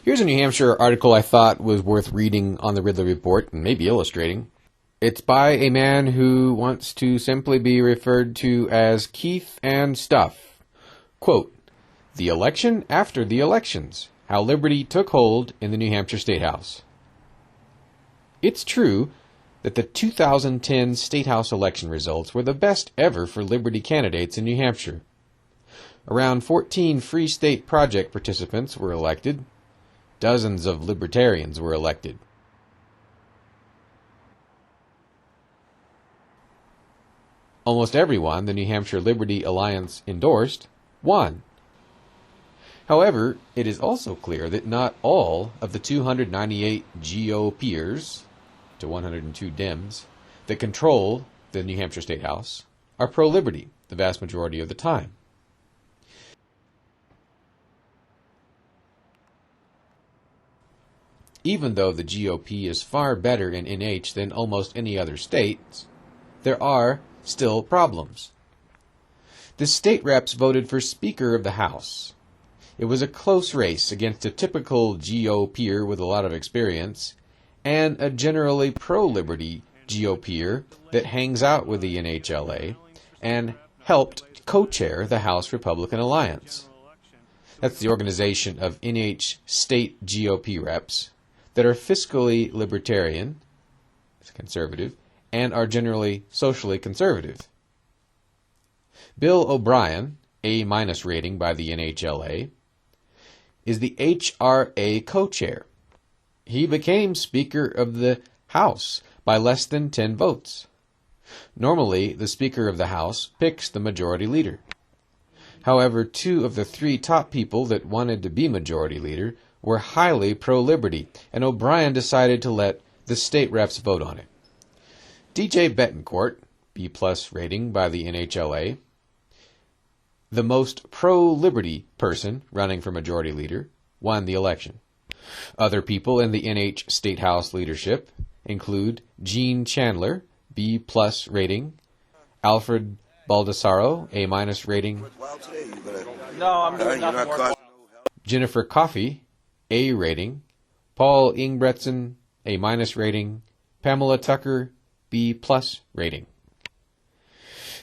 Here's a New Hampshire article I thought was worth reading on the Ridley Report and maybe illustrating. It's by a man who wants to simply be referred to as Keith and Stuff. Quote, "The election after the elections, how liberty took hold in the New Hampshire State House." It's true that the 2010 State House election results were the best ever for liberty candidates in New Hampshire. Around 14 Free State Project participants were elected. Dozens of libertarians were elected. Almost everyone the New Hampshire Liberty Alliance endorsed won. However, it is also clear that not all of the 298 GOPers to 102 Dems that control the New Hampshire State House are pro-liberty the vast majority of the time. Even though the GOP is far better in NH than almost any other state, there are still problems. The state reps voted for Speaker of the House. It was a close race against a typical GOPer with a lot of experience and a generally pro-liberty GOPer that hangs out with the NHLA and helped co-chair the House Republican Alliance. That's the organization of NH state GOP reps that are fiscally libertarian, conservative, and are generally socially conservative. Bill O'Brien, A- rating by the NHLA, is the HRA co-chair. He became Speaker of the House by less than 10 votes. Normally, the Speaker of the House picks the majority leader. However, 2 of the 3 top people that wanted to be majority leader were highly pro-liberty, and O'Brien decided to let the state reps vote on it. DJ Betancourt, B+ rating by the NHLA, the most pro-liberty person running for majority leader, won the election. Other people in the NH State House leadership include Gene Chandler, B+ rating, Alfred Baldassaro, A- rating, Jennifer Coffey, A rating, Paul Ingbretson, A- rating, Pamela Tucker, B+ rating.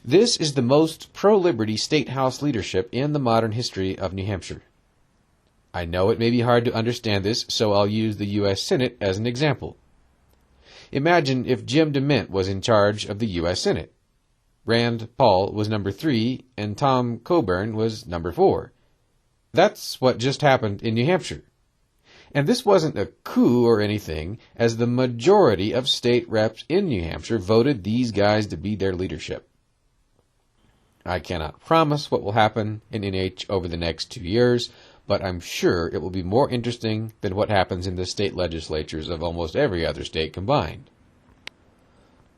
This is the most pro-liberty state house leadership in the modern history of New Hampshire. I know it may be hard to understand this, so I'll use the U.S. Senate as an example. Imagine if Jim DeMint was in charge of the U.S. Senate. Rand Paul was number 3, and Tom Coburn was number 4. That's what just happened in New Hampshire. And this wasn't a coup or anything, as the majority of state reps in New Hampshire voted these guys to be their leadership. I cannot promise what will happen in NH over the next 2 years, but I'm sure it will be more interesting than what happens in the state legislatures of almost every other state combined.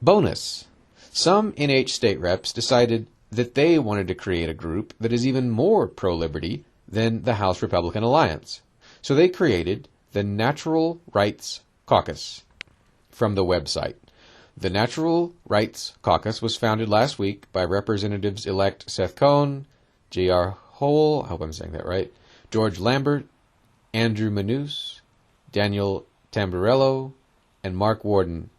Bonus. Some NH state reps decided that they wanted to create a group that is even more pro-liberty than the House Republican Alliance. So they created the Natural Rights Caucus from the website. The Natural Rights Caucus was founded last week by Representatives-elect Seth Cohn, J.R. Hole, I hope I'm saying that right, George Lambert, Andrew Manus, Daniel Tamburello, and Mark Warden.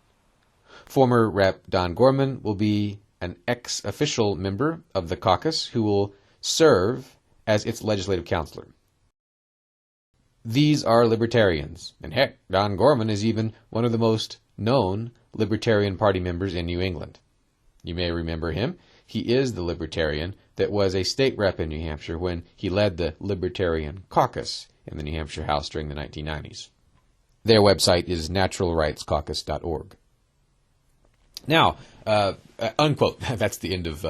Former Rep. Don Gorman will be an ex-official member of the caucus who will serve as its legislative counselor. These are libertarians, and heck, Don Gorman is even one of the most known Libertarian Party members in New England. You may remember him. He is the Libertarian that was a state rep in New Hampshire when he led the Libertarian Caucus in the New Hampshire House during the 1990s. Their website is naturalrightscaucus.org. Now, unquote, that's the end of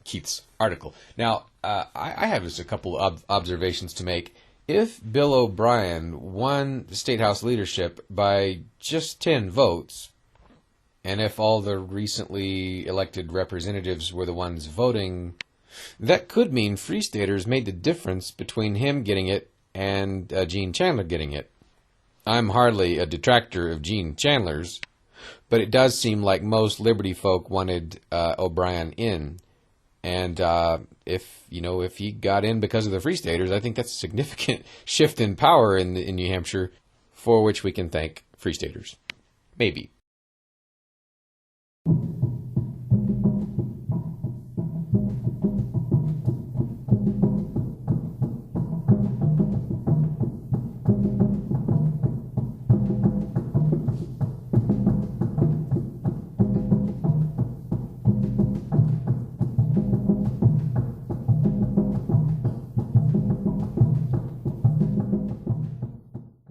Keith's article. Now, I have just a couple of observations to make. If Bill O'Brien won the State House leadership by just 10 votes, and if all the recently elected representatives were the ones voting, that could mean Free Staters made the difference between him getting it and Gene Chandler getting it. I'm hardly a detractor of Gene Chandler's, but it does seem like most Liberty folk wanted O'Brien in, And if he got in because of the Free Staters, I think that's a significant shift in power in New Hampshire, for which we can thank Free Staters. Maybe.